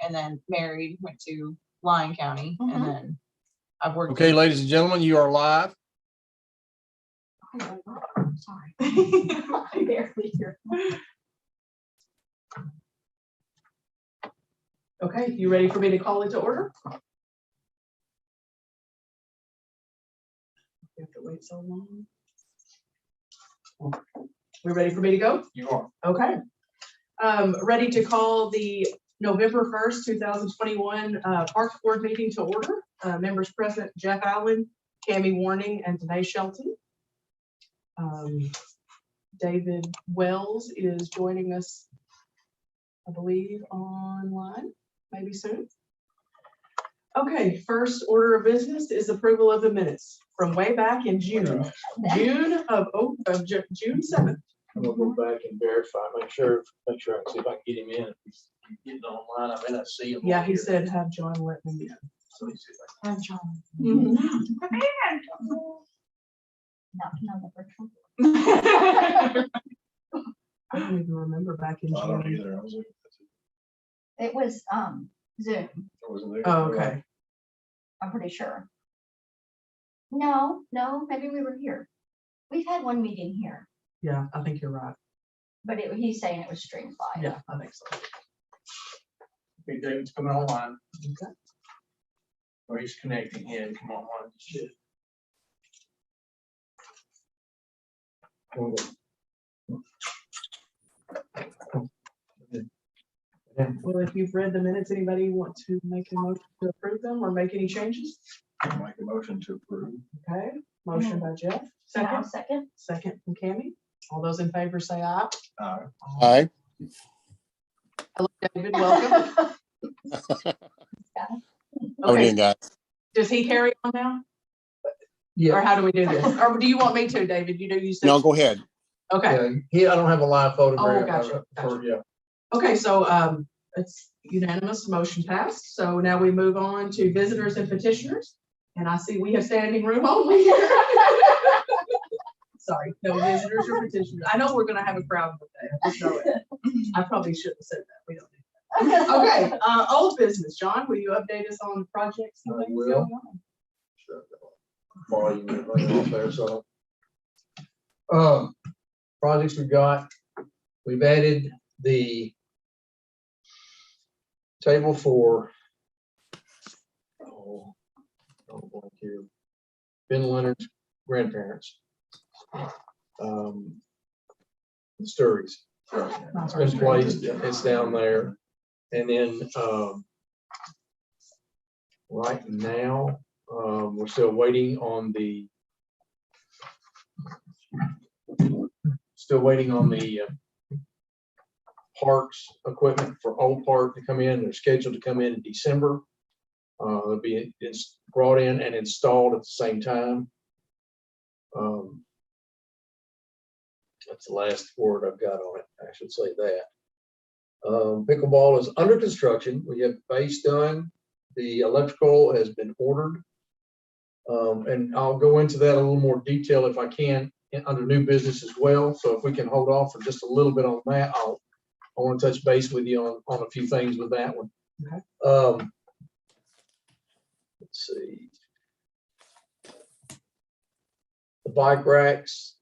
and then married, went to Lyon County, and then I've worked. Okay, ladies and gentlemen, you are live. Sorry. I barely hear. Okay, you ready for me to call it to order? You have to wait so long. We ready for me to go? You are. Okay. Ready to call the November 1st, 2021 Parks Board meeting to order. Members present, Jeff Allen, Cammie Warning, and Danae Shelton. David Wells is joining us, I believe, online, maybe soon. Okay, first order of business is approval of the minutes from way back in June. June 7th. I'm gonna go back and verify, make sure I can see if I can get him in. If he's getting online, I may not see him. Yeah, he here. said have John let me in. So let me see if I I'm John. Knocking on the virtual. I don't even remember back in can. I don't June. either. I was It was Zoom, I wasn't there. Oh, okay. I'm pretty sure. No, maybe we were here. We've had one meeting here, Yeah, I think you're right. but he's saying it was streamed live. Yeah, I think so. Okay, David's coming online. Okay. Or he's connecting him. Come online. Shit. Well, if you've read the minutes, anybody want to make a motion to approve them or make any changes? I'll make a motion to approve. Okay, motion by Jeff, Now, second, second. second from Cammie. All those in favor say aye. Hi. Hello, David, welcome. How we doing, Okay, guys? does he carry on now? Or Yeah, how do we do this? Or do you want me to, David? You said. No, go ahead. Okay, I don't have a live photograph. gotcha, gotcha. Yeah. okay, so it's unanimous, motion passed. So now we move on to visitors and petitioners. And I see we have standing room only here. Sorry, no visitors or petitioners. I know we're gonna have a crowd today. I just know it. I probably shouldn't have said that. We don't need that. Okay, old business. John, will you update us on projects and I things will. going on? Sure. Volume is running off there, so. Projects we've added the table for Ben Leonard's grandparents. The Sturries. It's been placed, it's down there. And then right now, we're still waiting on the parks equipment for Old Park to come in. They're scheduled to come in December. They'll be brought in and installed at the same time. That's the last word I've got on it. I should say that. Pickleball is under construction. We have the base done. The electrical has been ordered. And I'll go into that a little more detail if I can under new business as well. So if we can hold off for just a little bit on that, I want to touch base with you on a few things with that one. Okay. Let's see. The bike racks.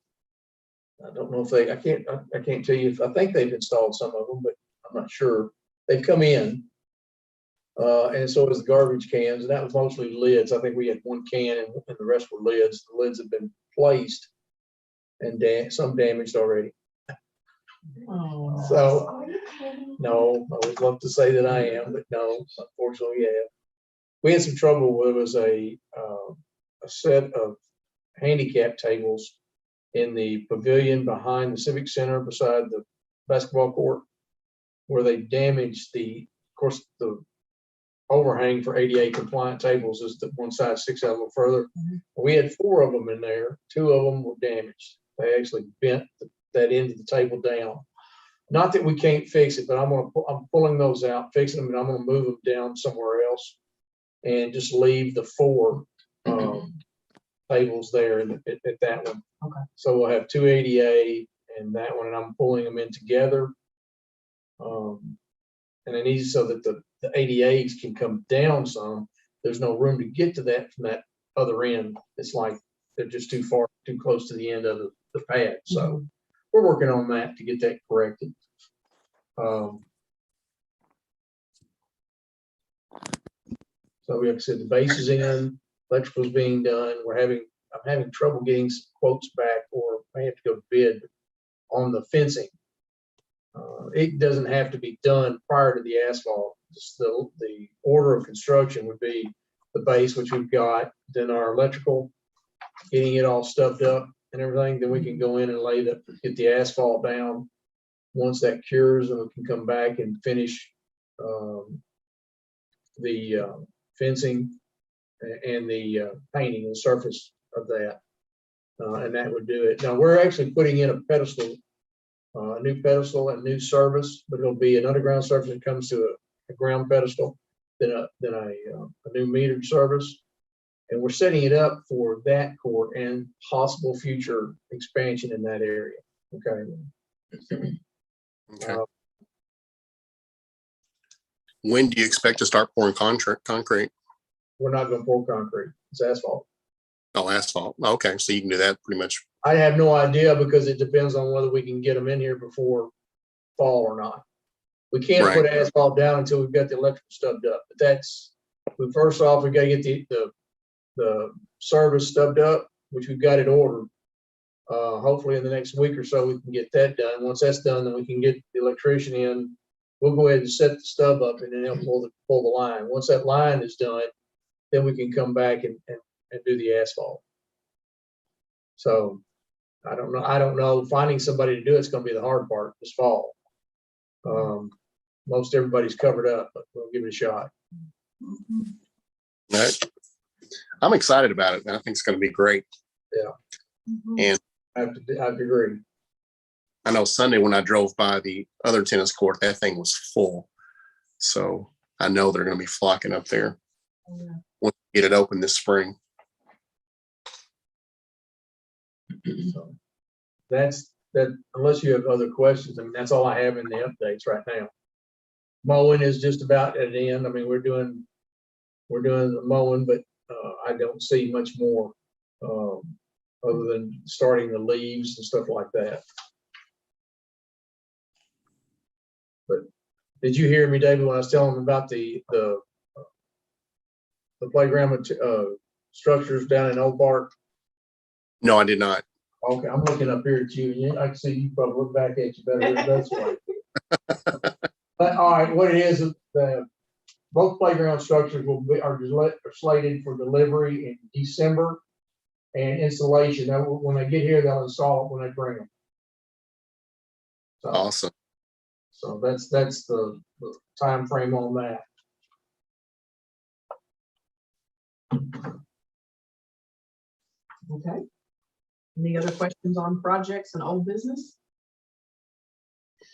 I don't know if I can't tell you if I think they've installed some of them, but I'm not sure. They've come in. And so is the garbage cans, and that was mostly lids. I think we had one can and the rest were lids. The lids have been placed and some damaged already. Oh, So, no, I would love to say that I am, but no, unfortunately, yeah. We had some trouble. There was a set of handicap tables in the pavilion behind the Civic Center beside the basketball court where they damaged of course, the overhang for ADA compliant tables is the one side sticks out a little further. We had 4 of them in there. 2 of them were damaged. They actually bent that end of the table down. Not that we can't fix it, but I'm pulling those out, fixing them, and I'm going to move them down somewhere else and just leave the 4 tables there at that one. Okay. So we'll have 2 ADA and that one, and I'm pulling them in together. And it needs so that the the ADAs can come down some. There's no room to get to that from that other end. It's like they're just too far, too close to the end of the pad. So we're working on that to get that corrected. So like I said, the base is in, electrical's being done. I'm having trouble getting some quotes back, or I have to go to bid on the fencing. It doesn't have to be done prior to the asphalt. Just the order of construction would be the base, which we've got, then our electrical, getting it all stuffed up and everything. Then we can go in and get the asphalt down. Once that cures, then we can come back and finish the fencing and the painting the surface of that. And that would do it. Now we're actually putting in a pedestal, a new pedestal and new service, but it'll be an underground service that comes to a ground pedestal, then a new metered service. And we're setting it up for that court and possible future expansion in that area. Okay. Okay. When do you expect to start pouring concrete? We're not going to pour concrete. It's asphalt. Oh, asphalt. Okay, so you can do that pretty much. I have no idea because it depends on whether we can get them in here before fall or not. We can't put asphalt down until we've got the electrical stubbed up. But first off, we got to get the service stubbed up, which we've got it ordered. Hopefully in the next week or so we can get that done. Once that's done, then we can get the electrician in. We'll go ahead and set the stub up, and then they'll pull the line. Once that line is done, then we can come back and do the asphalt. So I don't know. Finding somebody to do it's going to be the hard part this fall. Most everybody's covered up, but we'll give it a shot. All right. I'm excited about it. I think it's going to be great. Yeah. And I have to agree. I know Sunday when I drove by the other tennis court, that thing was full. So I know they're going to be flocking up there. Oh, yeah. Once we get it open this spring. So that's that. Unless you have other questions, I mean, that's all I have in the updates right now. Mowing is just about at the end. I mean, we're doing the mowing, but I don't see much more other than starting the leaves and stuff like that. But did you hear me, David, when I was telling them about the playground structures down in Old Park? No, I did not. Okay, I'm looking up here at you, and I can see you probably look back at you better this way. But all right, what it is, both playground structures are slated for delivery in December and installation. Now, when they get here, they'll install it when they bring them. So, Awesome. So that's the time frame on that. Okay. Any other questions on projects and old business?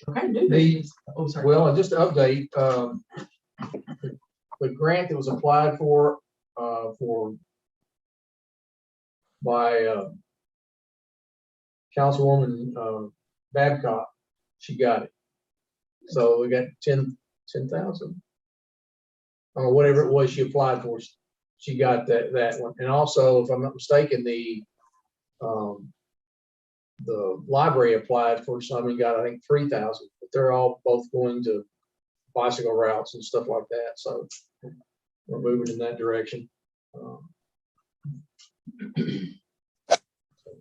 Okay, new business. Oh, sorry. Well, and just to update, the grant that was applied for by Councilwoman Babcock, she got it. So we got 10,000 or whatever it was she applied for. She got that one. And also, if I'm not mistaken, the library applied for some and got, I think, 3,000, but they're all both going to bicycle routes and stuff like that. So we're moving in that direction.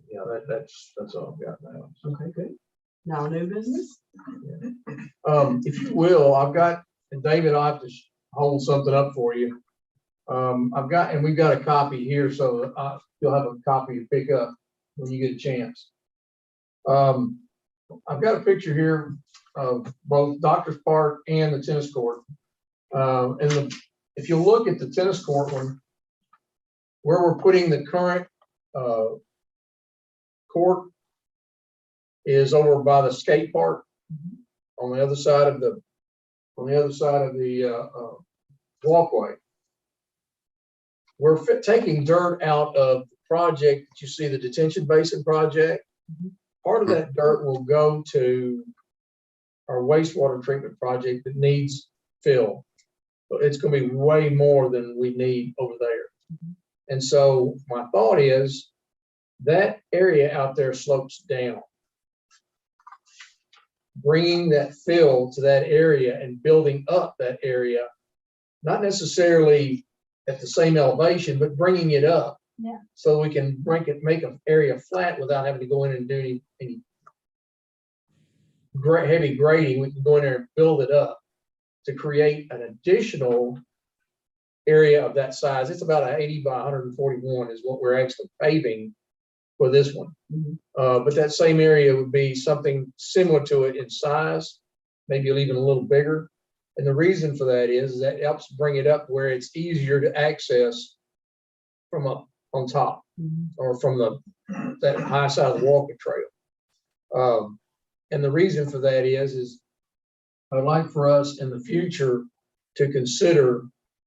Yeah, that's all I've got now. Okay, good. Now new business. If you will, I've got, and David, I'll have to hold something up for you. We've got a copy here, so you'll have a copy to pick up when you get a chance. I've got a picture here of both Doctors Park and the tennis court. If you look at the tennis court one, where we're putting the current court is over by the skate park on the other side of the walkway. We're taking dirt out of the project that you see, the detention basin project. Part of that dirt will go to our wastewater treatment project that needs fill. It's gonna be way more than we need over there. And so my thought is that area out there slopes down. Bringing that fill to that area and building up that area, not necessarily at the same elevation, but bringing it up. Yeah. So we can make an area flat without having to go in and do any heavy grading. We can go in there and build it up to create an additional area of that size. It's about an 80 by 141 is what we're actually paving for this one. But that same area would be something similar to it in size, maybe even a little bigger. And the reason for that is that it helps bring it up where it's easier to access from up on top or from that high side of the walking trail. And the reason for that is I'd like for us in the future to consider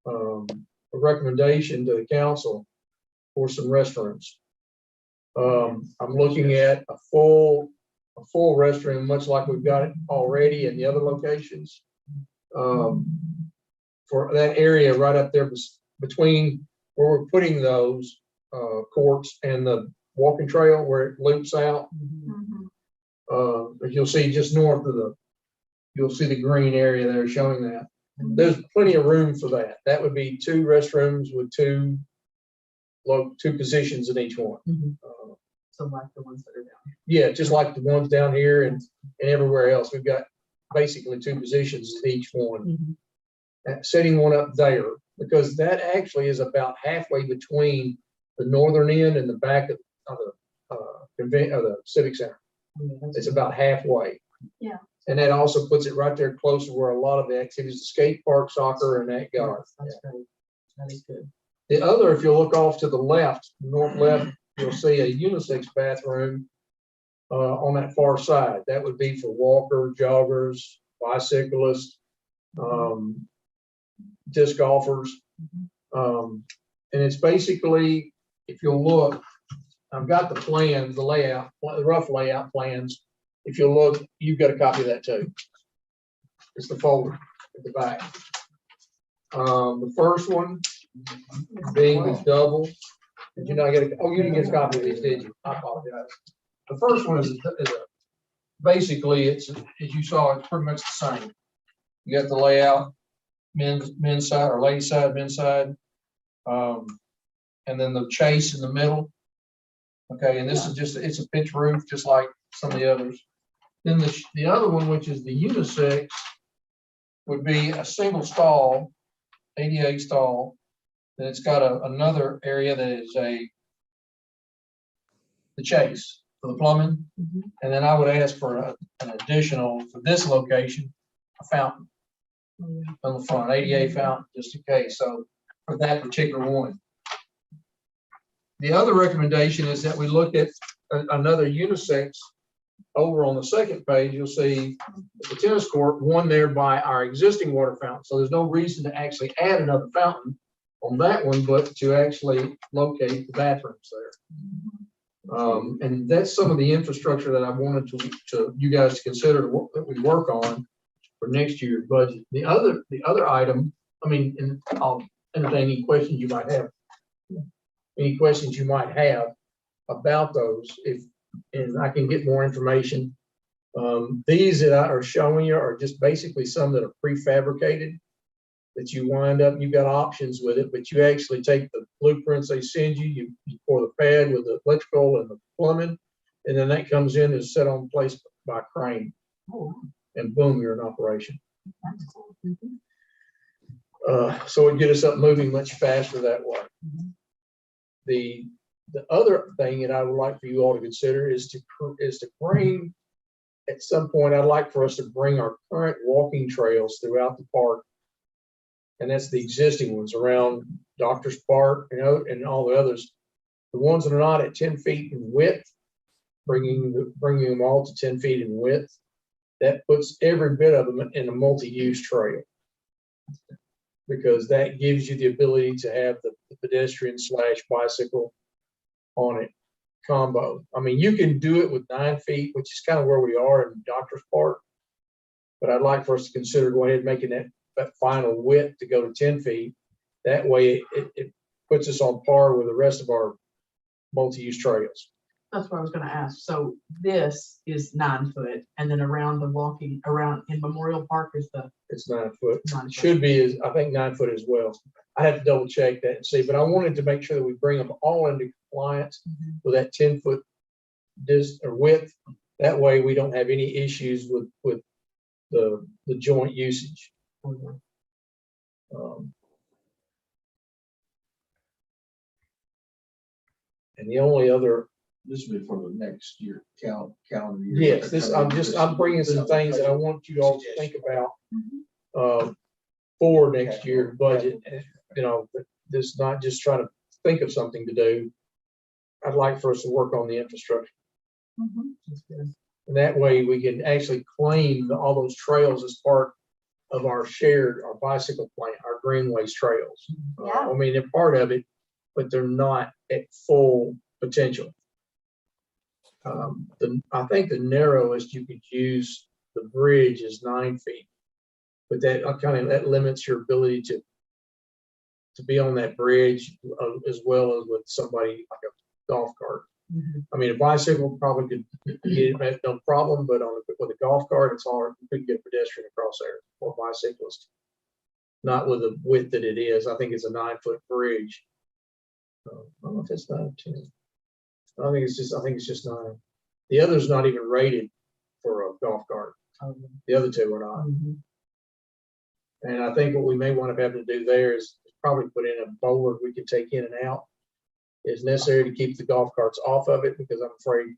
a recommendation to the council for some restrooms. I'm looking at a full restroom, much like we've got it already in the other locations. For that area right up there between where we're putting those courts and the walking trail where it loops out. You'll see just north of you'll see the green area there showing that. There's plenty of room for that. That would be 2 restrooms with two positions in each one. So like the ones that are down here. Yeah, just like the ones down here and everywhere else. We've got basically 2 positions in each one. Setting one up there, because that actually is about halfway between the northern end and the back of the Civic Center. It's about halfway. Yeah. And that also puts it right there close to where a lot of the activities, the skate park, soccer, and that go. That's great. That is good. The other, if you look off to the left, north left, you'll see a unisex bathroom on that far side. That would be for walkers, joggers, bicyclists, disc golfers. And it's basically, if you'll look, I've got the plans, the layout, the rough layout plans. If you'll look, you've got a copy of that too. It's the folder at the back. The first one being the double. Did you not get a, oh, you didn't get a copy of these, did you? I apologize. The first one is basically, it's, as you saw, it's pretty much the same. You got the layout, men's side or ladies side, men's side. And then the chase in the middle. Okay, and this is just, it's a pitch roof, just like some of the others. Then the other one, which is the unisex, would be a single stall, 88 stall. Then it's got another area that is the chase for the plumbing. And then I would ask for an additional, for this location, a fountain on the front, 88 fountain, just in case. So for that particular one. The other recommendation is that we look at another unisex over on the second page. You'll see the tennis court, one there by our existing water fountain. So there's no reason to actually add another fountain on that one, but to actually locate the bathrooms there. And that's some of the infrastructure that I wanted to you guys to consider that we work on for next year's budget. The other item, I mean, and I'll entertain any questions you might have. Any questions you might have about those, and I can get more information. These that I are showing you are just basically some that are prefabricated that you wind up, you've got options with it, but you actually take the blueprints they send you, you pour the pad with the electrical and the plumbing, and then that comes in and set on place by crane. And boom, you're in operation. So it get us up moving much faster that way. The other thing that I would like for you all to consider is to bring, at some point, I'd like for us to bring our current walking trails throughout the park. And that's the existing ones around Doctor's Park, and all the others. The ones that are not at 10 feet in width, bringing them all to 10 feet in width. That puts every bit of them in a multi-use trail, because that gives you the ability to have the pedestrian / bicycle on it combo. I mean, you can do it with 9 feet, which is kind of where we are in Doctor's Park, but I'd like for us to consider going ahead and making that that final width to go to 10 feet. That way it puts us on par with the rest of our multi-use trails. That's what I was gonna ask. So this is 9 foot, and then around the walking, around in Memorial Park is the It's 9 foot. 9 foot. Should be, I think 9 foot as well. I have to double check that and see, but I wanted to make sure that we bring them all into compliance Mhm. with that 10 foot width. That way we don't have any issues with the joint usage. Mhm. And the only other, This will be for the next year, calendar year. yes, I'm bringing some things that I want you all to think about for next year's budget. And, you know, this is not just trying to think of something to do. I'd like for us to work on the infrastructure. That's good. And that way we can actually claim all those trails as part of our bicycle plan, our greenways trails. Yeah. I mean, they're part of it, but they're not at full potential. I think the narrowest you could use the bridge is 9 feet, but that limits your ability to be on that bridge as well as with somebody like a golf cart. Mhm. I mean, a bicycle probably could get it, no problem, but with a golf cart, it's hard. You couldn't get a pedestrian across there or a bicyclist. Not with the width that it is. I think it's a 9 foot bridge. I don't know if it's 9 or 10. I think it's just 9. The other's not even rated for a golf cart. The other two are not. Mhm. And I think what we may want to have to do there is probably put in a boulder we can take in and out. It's necessary to keep the golf carts off of it because I'm afraid,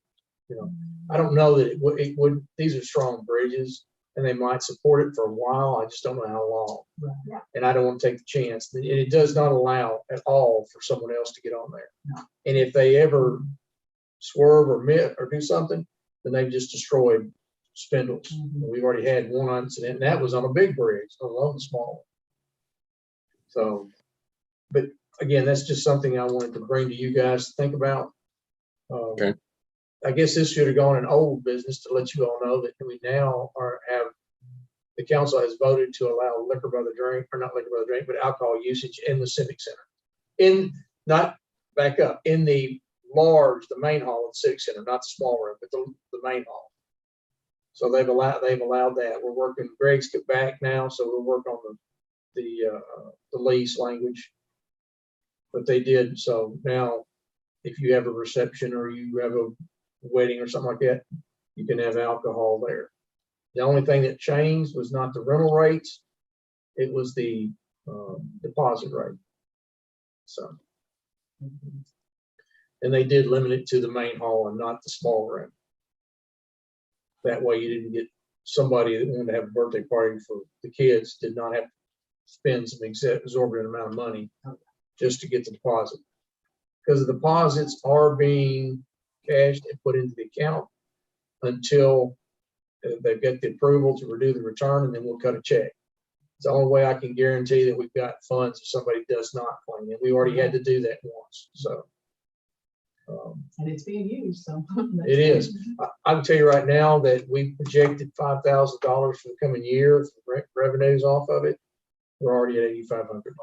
you know, I don't know that it would, these are strong bridges and they might support it for a while. I just don't know how long. Right. Yeah. And I don't want to take the chance. And it does not allow at all for someone else to get on there. No. And if they ever swerve or miss or do something, then they've just destroyed spindles. Mhm. We've already had one incident, and that was on a big bridge, on the small one. So, but again, that's just something I wanted to bring to you guys to think about. Okay. I guess this should have gone in old business to let you all know that we now the council has voted to allow liquor by the drink, or not liquor by the drink, but alcohol usage in the Civic Center. Not back up, in the main hall of the Civic Center, not the small room, but the main hall. So they've allowed that. We're working, Greg's get back now, so we'll work on the lease language. But they did, so now if you have a reception or you have a wedding or something like that, you can have alcohol there. The only thing that changed was not the rental rates, it was the deposit rate. So, and they did limit it to the main hall and not the small room. That way you didn't get somebody that wanted to have a birthday party for the kids did not have to spend some exorbitant amount of money just to get the deposit. Because the deposits are being cashed and put into the account until they've got the approval to redo the return, and then we'll cut a check. It's the only way I can guarantee that we've got funds if somebody does not claim it. We already had to do that once, so. And it's being used, so. It is. I can tell you right now that we projected $5,000 for the coming year for revenues off of it. We're already at 8,500.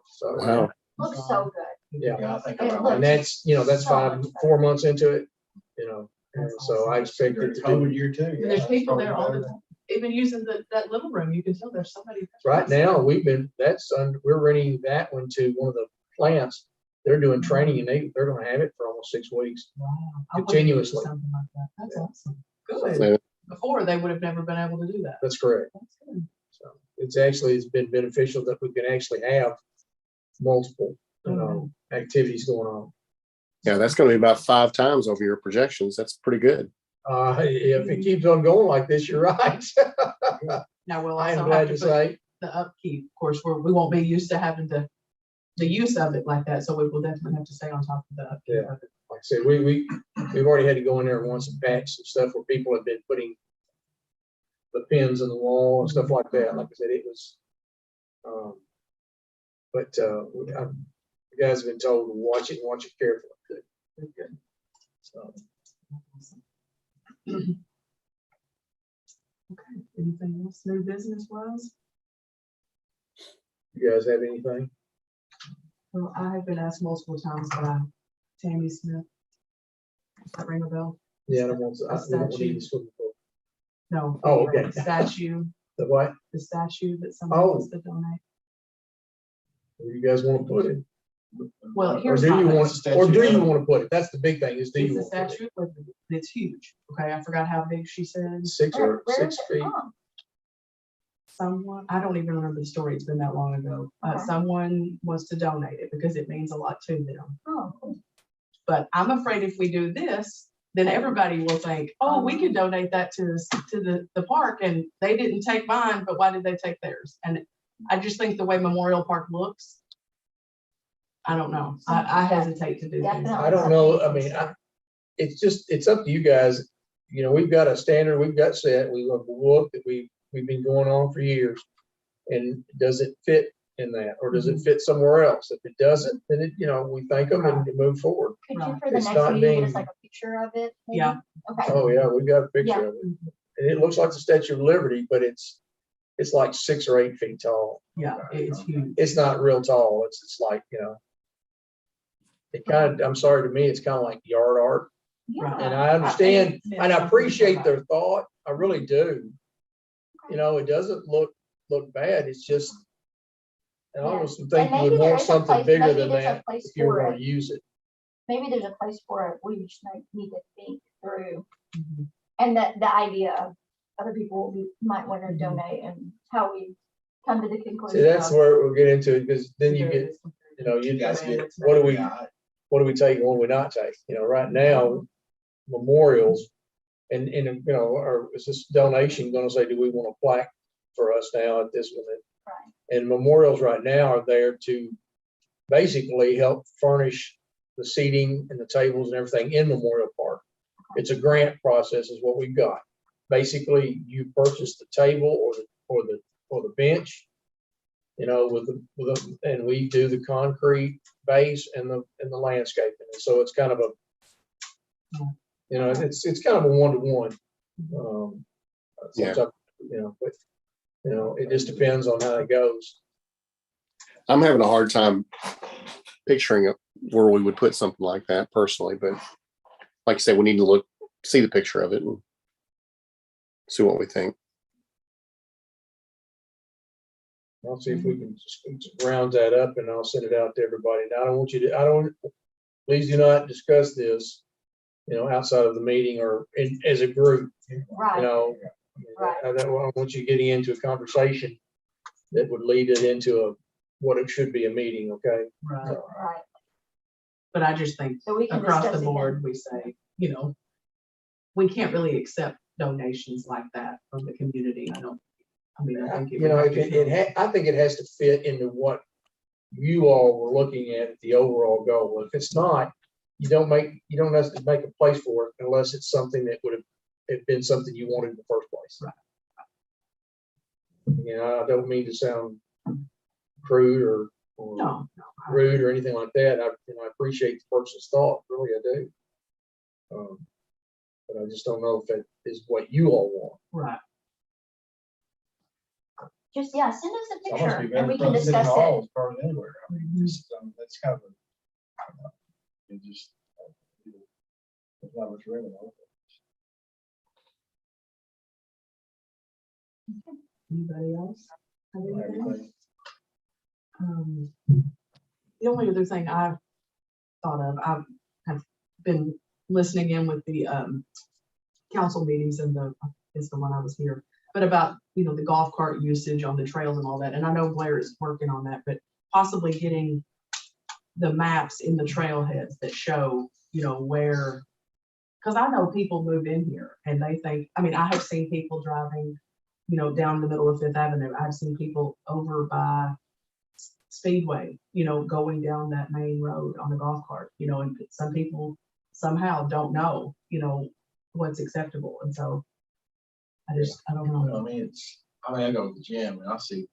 So, Wow. Looks so good. yeah. Yeah, I think It about looks- And that's So much better. 4 months into it, and That's so I expect it to COVID do. year too. And there's people there all the time, even using that little room, you can tell there's somebody. Right now, we're renting that one to one of the plants. They're doing training and they're gonna have it for almost 6 weeks. Wow. I wanted to do Continuously. Something like that. That's awesome. So, Good. Before, they would have never been able to do that. that's correct. That's good. So it's been beneficial that we can actually have multiple, activities going on. Yeah, that's going to be about 5 times over your projections. That's pretty good. If it keeps on going like this, you're right. Now, we'll I am also glad have to to put say, the upkeep. Of course, we won't be used to having the use of it like that, so we will definitely have to stay on top of the upkeep Yeah. of it. like I said, we've already had to go in there once and patch some stuff where people have been putting the pins in the wall and stuff like that. Like I said, it was, the guys have been told to watch it carefully. Good, good. So, Okay, anything else new business wise? You guys have anything? Well, I have been asked multiple times by Tammy Smith. Does that ring a bell? Yeah, I don't want to, I The don't want to statue. use swimming pool. No. Oh, okay. The statue, The what? the statue that someone Oh. wants to donate. Where you guys want to put it? Well, Or here's do my you thing. want, or do you want to put it? That's the big thing is do It's you a want to put it? statue, but it's huge. Okay, I forgot how big she said. Six Where, or where 6 is it feet? from? Someone, I don't even remember the story. It's been that long ago. Okay. Someone wants to donate it because it means a lot to them. Oh, cool. But I'm afraid if we do this, then everybody will think, oh, we can donate that to the park and they didn't take mine, but why did they take theirs? And I just think the way Memorial Park looks, I don't know. I hesitate to do things. Definitely. I don't know. I mean, it's up to you guys. You know, we've got a standard we've got set. We look that we've been going on for years. And does it fit in that, or does it fit somewhere else? If it doesn't, then it, you know, we thank them and move forward. Could you Right. for the It's next not meeting, give being- us like a picture of it? maybe? Yeah. Okay. Oh yeah, we've got a picture Yeah. of it, and it looks like the Statue of Liberty, but it's like 6 or 8 feet tall. Yeah, it's huge. It's not real tall. It's like, you know, it kind of, I'm sorry, to me, it's kind of like yard art. Yeah. And I understand, Yeah. and I appreciate their thought. I really do. You know, it doesn't look bad. It's just, I Yeah. almost think you maybe would there want is a something place- bigger maybe than there's a that place if you were for going it. to use it. Maybe there's a place for it. We just need to think through. Mhm. And that the idea of other people who might want to Mhm. donate and how we come to the See, conclusion. that's of- where we'll get into it, because then you There get, it is. you know, you guys get, Commandments, what do we take and what do we not take? You know, right now, memorials, and, you know, or is this donation gonna say, do we want a plaque for us now at this minute? Right. And memorials right now are there to basically help furnish the seating and the tables and everything in Memorial Park. It's a grant process is what we've got. Basically, you purchase the table or the bench, you know, and we do the concrete base and the landscaping. And so it's kind of a, you know, it's kind of a one-to-one. Yeah. Sometimes, you know, but, you know, it just depends on how it goes. I'm having a hard time picturing it where we would put something like that personally, but like I said, we need to see the picture of it and see what we think. I'll see if we can just round that up and I'll send it out to everybody. Now, please do not discuss this, you know, outside of the meeting or as a group, you Right. know. Right. I don't want you getting into a conversation that would lead it into what it should be a meeting, okay? Right. Right. But I just think So we can across discuss the again. board, we say, you know, we can't really accept donations like that from the community. I think. You know, I think it has to fit into what you all were looking at the overall goal. If it's not, you don't have to make a place for it unless it's something that would have been something you wanted in the first place. Right. You know, I don't mean to sound crude or No. rude or anything like that. I appreciate the person's thought, really, I do. But I just don't know if that is what you all want. Right. Just, send us a It's almost picture be and better we for can the city discuss hall it. as part of anywhere. I mean, that's kind of it just, there's not much room. Anybody else? Have anything? Everything. The only other thing I've thought of, I have been listening in with the council meetings and is the one I was here, but about, you know, the golf cart usage on the trails and all that. And I know Blair is working on that, but possibly getting the maps in the trailheads that show, you know, where, because I know people move in here and they think, I mean, I have seen people driving, you know, down the middle of Fifth Avenue. I've seen people over by Speedway, you know, going down that main road on the golf cart, you know, and some people somehow don't know, you know, what's acceptable. And so I don't I know. mean, I go to the gym and I see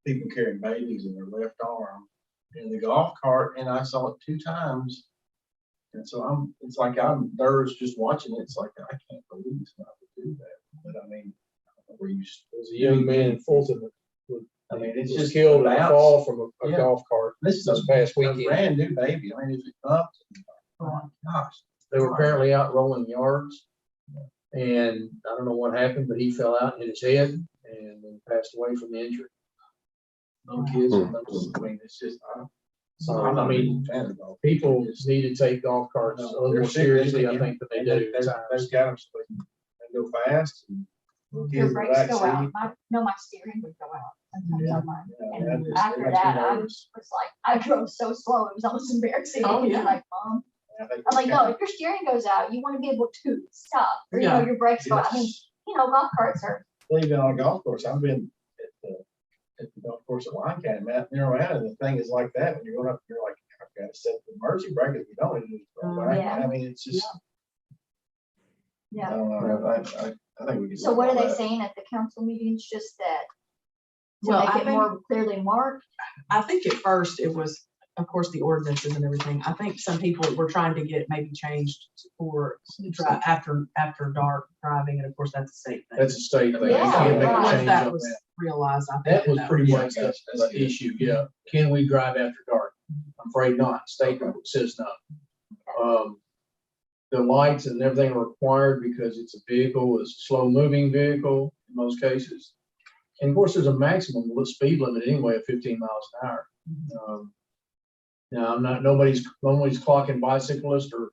people carrying babies in their left arm in the golf cart, and I saw it 2 times. And so it's like I'm nervous just watching it. It's like, I can't believe somebody would do that. But I mean, There's a young man in Fulton with I mean, it's was just killed in a out. fall from a Yeah. golf cart This is this a past a weekend. brand new baby. I mean, if it bumped, oh my gosh. They were apparently out rolling yards. And I don't know what happened, but he fell out and hit his head and then passed away from the injury. No kids. Hmm. I mean, it's just, So, I'm I not mean, a fan of golf. people need to take golf carts a little They're more sick, seriously, I and- think, than they and do at They've times. got them so they go fast. And little Your kids in the brakes back go out. seat. My steering would go out sometimes Yeah. on mine. Yeah, And that just- after it makes me that, I nervous. was like, I drove so slow, it was almost embarrassing. Oh, You're yeah. Like, Mom, I think I'm like, it's no, kind if your steering goes out, you want to be able to stop, or Yeah. your brakes go out. I mean, Yes. golf carts are, Well, even on a golf course, I've been at the golf course at Line County, man, they're around, and the thing is like that, when you're going up, you're like, I've got to set the emergency brake, if you don't, it just go back. Yeah. I mean, it's just, I yeah. don't know, I think we could. So look what at are they that. saying at the council meetings? Just that to Well, make I it think- more clearly marked? I think at first it was, of course, the ordinances and everything. I think some people were trying to get it maybe changed for after dark driving, and of course, that's a state thing. That's a state thing. They Yeah, can't make a right. Once change that on was that. realized, I think. That was pretty Yeah, much that's the good. issue, yeah. Can we drive after dark? I'm afraid not. State says no. The lights and everything are required because it's a vehicle, it's a slow moving vehicle in most cases. And of course, there's a maximum speed limit anyway of 15 miles an hour. Now, nobody's clocking bicyclists or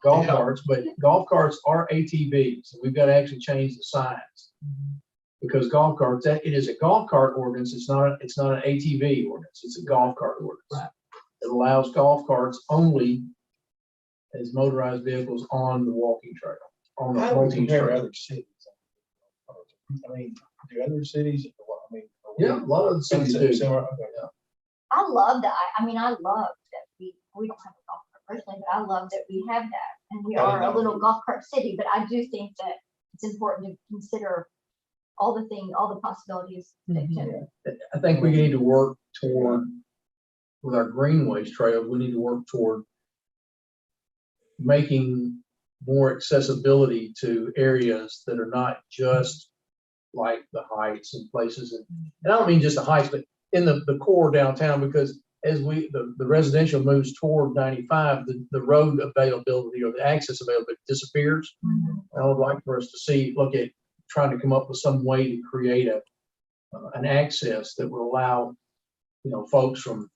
golf Yeah. carts, but golf carts are ATVs. So we've got to actually change the signs. Because golf carts, it is a golf cart ordinance. It's not an ATV ordinance. It's a golf cart ordinance. Right. It allows golf carts only as motorized vehicles on the walking trail, on the How do we walking compare trail. other cities? I mean, do other cities, I mean. are we- Yeah, a lot of the cities do. Similar, okay. I love that. I mean, I love that we don't have a golf cart personally, but I love that we have that. And we are a little golf cart city, but I do think that it's important to consider all the possibilities that can. I think we need to work toward, with our greenways trails, we need to work toward making more accessibility to areas that are not just like the heights and places. And I don't mean just the heights, but in the core downtown, because as the residential moves toward 95, the road availability or the access availability disappears. I would like for us to look at trying to come up with some way to create an access that will allow, folks from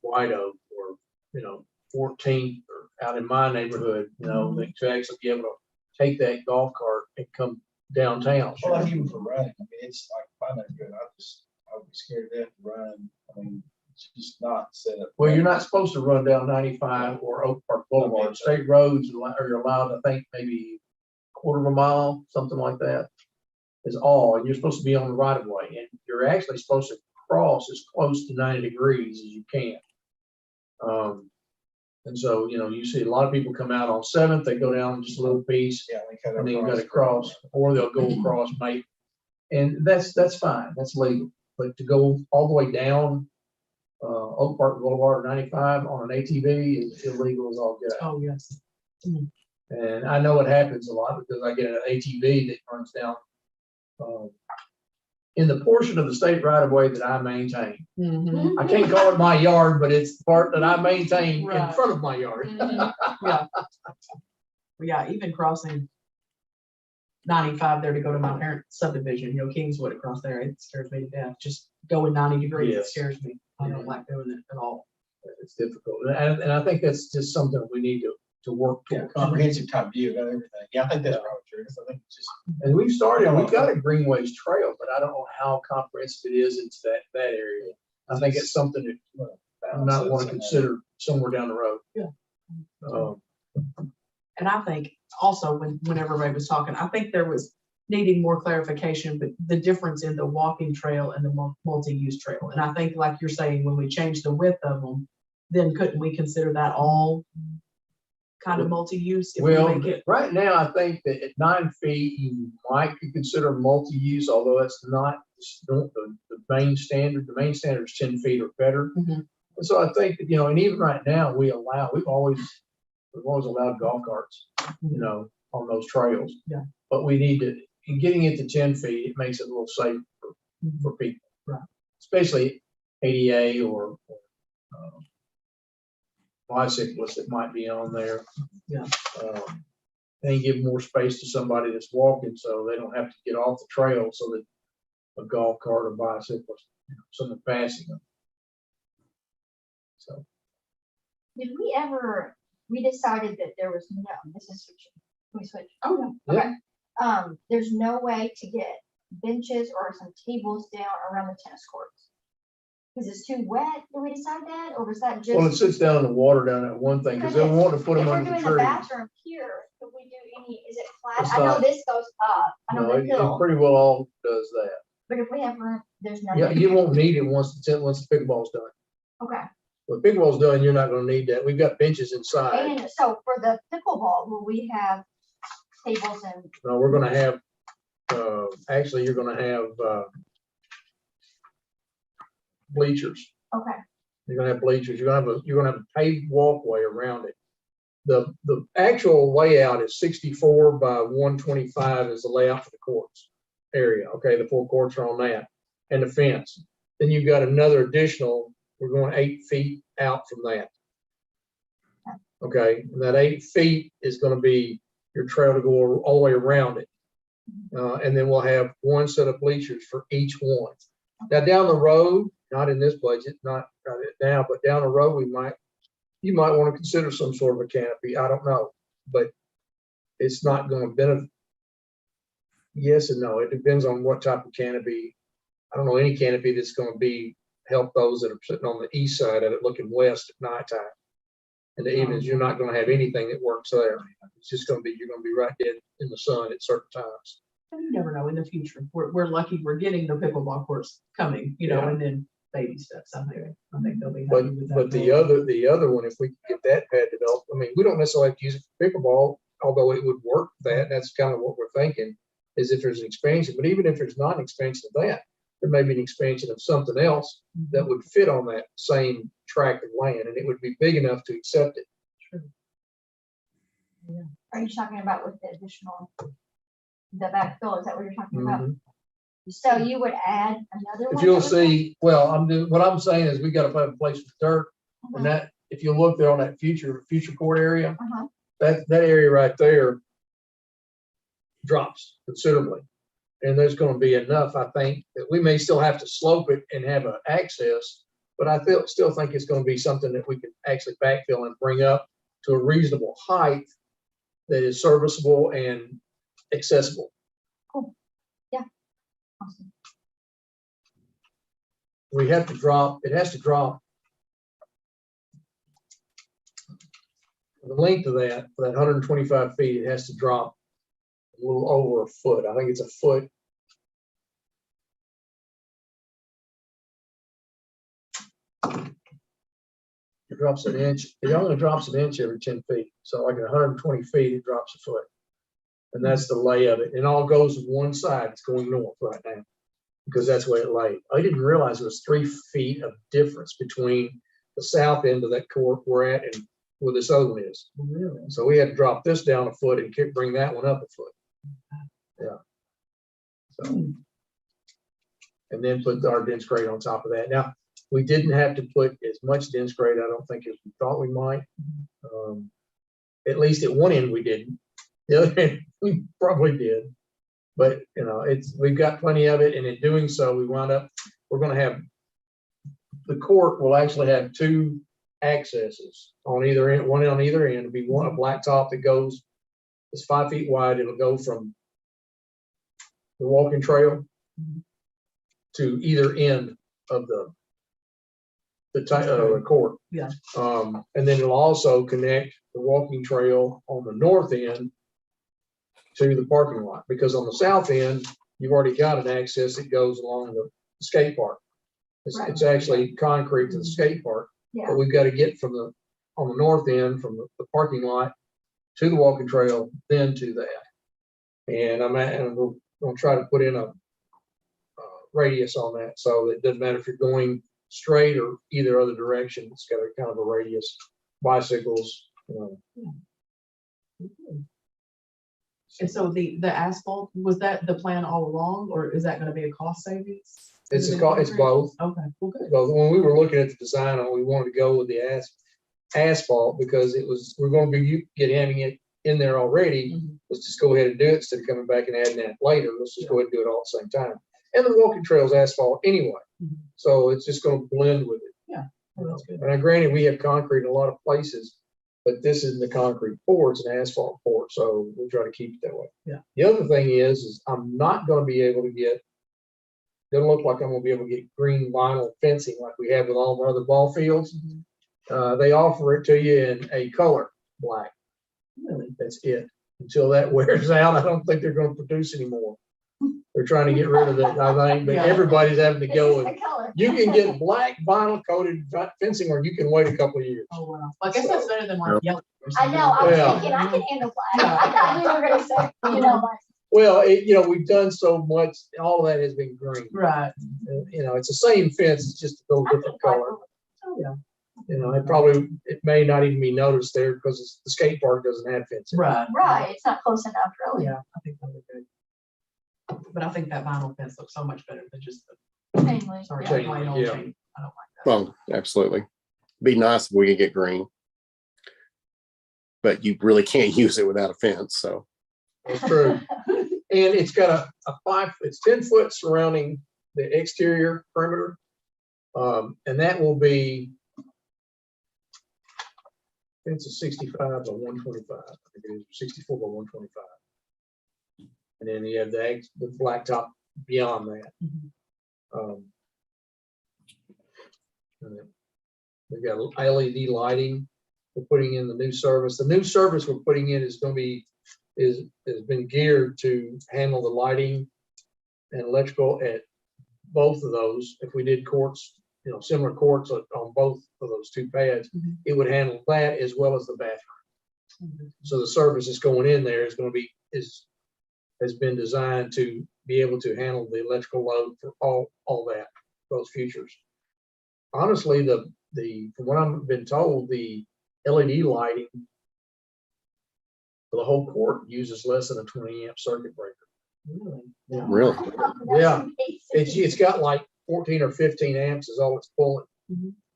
White Oak or, 14th or out in my neighborhood, to actually be able to take that golf cart and come downtown. Well, like even for running, I mean, it's like, if I know good, I would be scared to death to run. I mean, it's just not set up. Well, you're not supposed to run down 95 or Oak Park Boulevard. State roads are allowed, I think, maybe quarter of a mile, something like that is all. And you're supposed to be on the right of way. And you're actually supposed to cross as close to 90 degrees as you can. And so, you see a lot of people come out on 7th, they go down just a little piece Yeah, we cut and then you got to across. cross, or they'll go across, maybe. And that's fine, that's legal. But to go all the way down Oak Park Boulevard 95 on an ATV is illegal as all get out. Oh, yes. And I know it happens a lot because I get an ATV that runs down in the portion of the state right of way that I maintain. Mhm. I can't call it my yard, but it's the part that I maintain in Right. front of my yard. Yeah. Yeah, even crossing 95 there to go to my parents' subdivision, Kingswood across there, it scares me to death. Just going 90 degrees, it Yes. scares me. I don't like doing it at all. It's difficult. And I think that's just something we need to work Yeah, toward. comprehensive type view of everything. Yeah, I think that's probably true. I think it's just. And we've got a Greenways trail, but I don't know how comprehensive it is into that area. I think it's something that I might want to consider somewhere down the road. Yeah. Um, And I think also when everybody was talking, I think there was needing more clarification, but the difference in the walking trail and the multi-use trail. And I think, like you're saying, when we change the width of them, then couldn't we consider that all kind of multi-use? If we Well, make it, right now, I think that at 9 feet, you might consider multi-use, although it's not the main standard. The main standard is 10 feet or better. Mhm. And so I think that, and even right now, we've always allowed golf carts, on those trails. Yeah. But we need to, in getting it to 10 feet, it makes it a little safer for people. Right. Especially ADA or bicyclists that might be on there. Yeah. And give more space to somebody that's walking, so they don't have to get off the trail, so that a golf cart or bicyclist, someone passing them. So. Did we decided that there was no, this is switching, can we switch? Oh, yeah. Yeah. There's no way to get benches or some tables down around the tennis courts. Because it's too wet, did we decide that, or was that just? Well, it sits down in the water down at one thing, because they want to put them If we're under the doing the tree. bathroom here, could we do any, is it It's flat? I know not- this goes up, I No, know the it hill, pretty well all does that. but if we have room, there's Yeah, nothing. you won't need it once the pickleball's done. Okay, When pickleball's done, you're not gonna need that. We've got benches inside. and so for the pickleball, will we have tables and, No, we're gonna have, actually, you're gonna have, bleachers. okay, You're gonna have bleachers. You're gonna have a paved walkway around it. The actual layout is 64 by 125 is the layout for the courts area. Okay, the 4 courts are on that, and the fence. Then you've got another additional, we're going 8 feet out from that. Okay, and that 8 feet is gonna be your trail to go all the way around it. And then we'll have one set of bleachers for each one. Now, down the road, not in this budget, not now, but down the road, you might want to consider some sort of a canopy. I don't know, but it's not going to benefit. Yes and no. It depends on what type of canopy. I don't know any canopy that's going to help those that are sitting on the east side of it looking west at nighttime. In the evenings, you're not going to have anything that works there. It's just going to be, you're going to be right dead in the sun at certain times. You never know in the future. We're lucky we're getting the pickleball courts coming, Yeah. and then baby steps. I think they'll be But happy with that. but the other one, if we can get that pad developed, I mean, we don't necessarily have to use it for pickleball, although it would work for that. That's kind of what we're thinking, is if there's an expansion. But even if there's not an expansion of that, there may be an expansion of something else that would fit on that same tract of land, and it would be big enough to accept it. are you talking about with the additional, the backfill, is that what you're talking about? Mhm. So you would add another one? If you'll that would- see, well, what I'm saying is we got to find a place with dirt, Mhm, and that, if you look there on that future court area, uh-huh. that area right there drops considerably. And there's going to be enough, I think, that we may still have to slope it and have an access, but I still think it's going to be something that we can actually backfill and bring up to a reasonable height that is serviceable and accessible. Awesome. We have to drop, it has to drop the length of that, for that 125 feet, it has to drop a little over a foot. I think it's a foot. It drops an inch. It only drops an inch every 10 feet. So like at 120 feet, it drops a foot. And that's the lay of it. It all goes to one side. It's going north right now because that's where it lay. I didn't realize there was 3 feet of difference between the south end of that court we're at and where this other one is. Really? So we had to drop this down a foot and bring that one up a foot. Yeah. So, and then put our dense grade on top of that. Now, we didn't have to put as much dense grade, I don't think, as we thought we might. At least at one end we didn't. The other end we probably did. But we've got plenty of it, and in doing so, we're going to have, the court will actually have 2 accesses on either end, one on either end. It'll be one, a blacktop that goes, it's 5 feet wide. It'll go from the walking trail to either end of the court. Yeah. And then it'll also connect the walking trail on the north end to the parking lot, because on the south end, you've already got an access that goes along the skate park. Right. It's actually concrete to the skate park, Yeah, but we've got to get on the north end from the parking lot to the walking trail, then to that. And we're going to try to put in a radius on that, so it doesn't matter if you're going straight or either other direction. It's got a kind of a radius. Bicycles. And so the asphalt, was that the plan all along, or is that going to be a cost savings? Is it it's concrete? both. Okay, well, good. Well, when we were looking at the design, we wanted to go with the asphalt because we're going to be having it in there already. Mhm. Let's just go ahead and do it instead of coming back and adding that later. Let's just go ahead and do it all at the same time. And the walking trail's asphalt anyway, Mhm. so it's just going to blend with it. Oh, that's good. And granted, we have concrete in a lot of places, but this isn't the concrete pour, it's an asphalt pour, so we try to keep it that way. Yeah. The other thing is I'm not going to be able to get. Doesn't look like I'm gonna be able to get green vinyl fencing like we have with all the other ball fields. They offer it to you in a color, black. Really? That's it. Until that wears out, I don't think they're gonna produce anymore. They're trying to get rid of it, I think, but Yeah. everybody's having to This go is with. the color. You can get black vinyl coated fencing, or you can wait a couple of years. Oh, wow. Well, I guess that's better than like yellow. or I know, I was Yeah. thinking, I can handle black. I thought we were gonna say, like, Well, we've done so much, all of that has been green. Right. It's the same fence, it's just a little I different think black color. will- Oh, yeah. It may not even be noticed there because the skate park doesn't have fencing. Right. Right, it's not close enough, really. Yeah, I think that would be good. But I think that vinyl fence looks so much better than just the, Chain link, sorry, yeah. Chain plain link, old yeah. chain. I don't like that. Well, absolutely. Be nice if we could get green. But you really can't use it without a fence, so. That's true. And it's got it's 10 foot surrounding the exterior perimeter. And that will be, I think it's a 65 by 125. I think it is 64 by 125. And then you have the blacktop beyond that. Mhm. And then we've got LED lighting. We're putting in the new service. The new service we're putting in is going to be has been geared to handle the lighting and electrical at both of those. If we did courts, similar courts on both of those two pads, Mhm. it would handle that as well as the bathroom. Mhm. So the service that's going in there is going to be has been designed to be able to handle the electrical load for all that, those features. Honestly, from what I've been told, the LED lighting for the whole court uses less than a 20 amp circuit breaker. Really? Yeah. Really? That's Yeah. amazing. It's got like 14 or 15 amps is all it's pulling.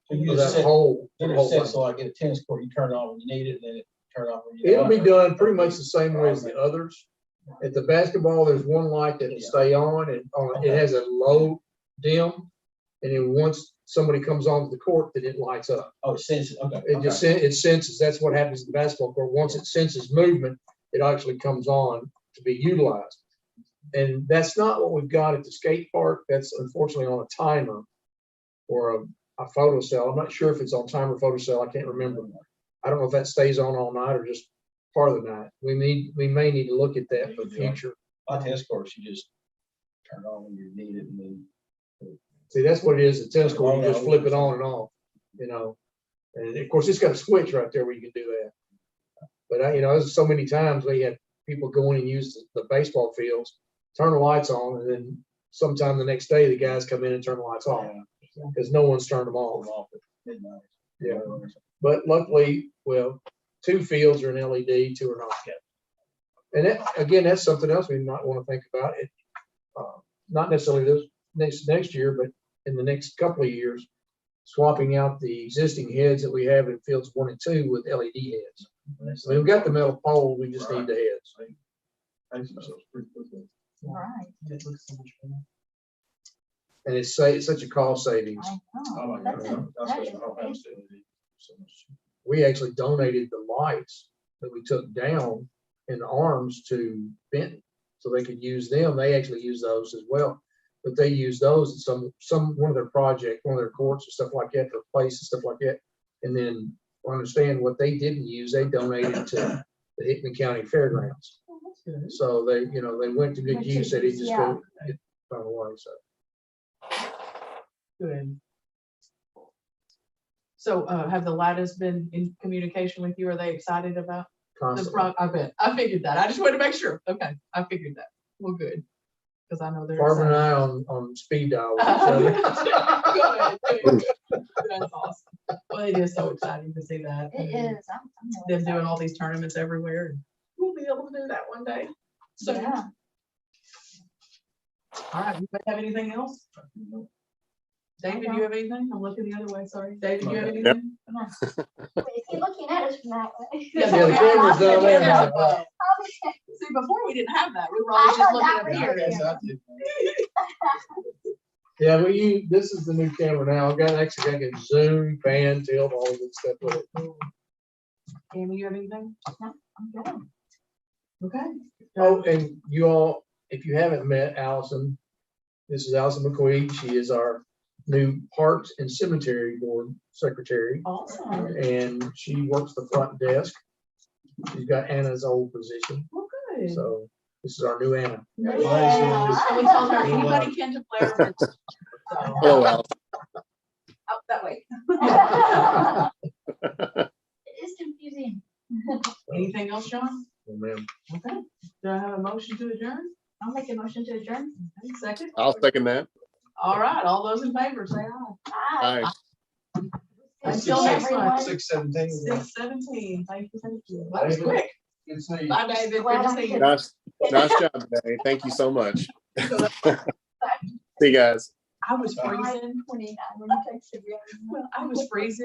So you For just that set, whole, in a sense, so like at a tennis court, you turn it on when you need it, and then it turn off when you. it'll be don't. done pretty much the same way as the others. At the basketball, there's one light that'll Yeah. stay on, and it has a low dim. And then once somebody comes onto the court, then it lights up. Oh, it senses, okay. It senses, that's what happens in the basketball court. Once it senses movement, it actually comes on to be utilized. And that's not what we've got at the skate park. That's unfortunately on a timer or a photo cell. I'm not sure if it's on timer photo cell. I can't remember. I don't know if that stays on all night or just part of the night. We may need to look at that for the future. My tennis courts, you just turn it on when you need it, and then. See, that's what it is. The tennis court, you just flip it on and off, And of course, it's got a switch right there where you can do that. But there's so many times we had people go in and use the baseball fields, turn the lights on, and then sometime the next day the guys come in and turn the lights off because no one's turned them off. Off at midnight. Yeah. But luckily, two fields are in LED, two are not. And that's something else we might want to think about. It not necessarily this next year, but in the next couple of years, swapping out the existing heads that we have in fields 1 and 2 with LED heads. So we've got the metal pole, we just need the heads. Thanks themselves pretty quickly. All right, It looks so much better. And it's such a cost savings. I Oh, know. my That's God. That's that is what I have amazing. to so much. We actually donated the lights that we took down in the arms to Benton so they could use them. They actually use those as well. But they use those in one of their projects, one of their courts and stuff like that, to replace and stuff like that. And then I understand what they didn't use, they donated to the Hickman County Fairgrounds. Oh, that's good. So they went to good use. They didn't just Yeah. go get thrown away. So Good. So, have the Lattas been in communication with you? Are they excited about the constantly. I bet. I figured that. I just wanted to make sure. Okay, I figured that. Well, good. Because I know they're Barbara and excited. I on speed dial with each other. Good. That's awesome. Well, it is so exciting to see that. It is. I'm really Them doing excited. all these tournaments everywhere. We'll be able to do that one day. So, Yeah. All right, you guys have anything else? David, you have anything? I'm looking the other way, sorry. David, you have anything? Is he looking at us from that way? Yeah, the camera's down there now. Okay. See, before we didn't have that, we were always just I looking thought up that here. was- Yes, I did. Yeah, but this is the new camera now. I've got actually got a zoom, pan, tilt, all of that stuff with it. Amy, you have anything? I'm good. Okay. Oh, and you all, if you haven't met Allison, this is Allison Mcqueen. She is our new Parks and Cemetery Board Secretary, Awesome. and she works the front desk. She's got Anna's old position, Well, good. so this is our new Anna. Yeah. So we told her, anybody can declare. So, Hello, Al. out that way. It is confusing. Anything else, John? Oh, ma'am. Okay. Do I have a motion to adjourn? I'll make a motion to adjourn. Okay, second. I'll second that. All right, all those in favor, say aye. Bye. Aye. Until See next everyone. month. 6:17. 6:17. Thank you, thank you. That was quick. Good to see you. Bye, David. Good to see you. Nice job today. Thank you so much. See you guys. I was Bye. freezing. 29 when you texted me. I was freezing.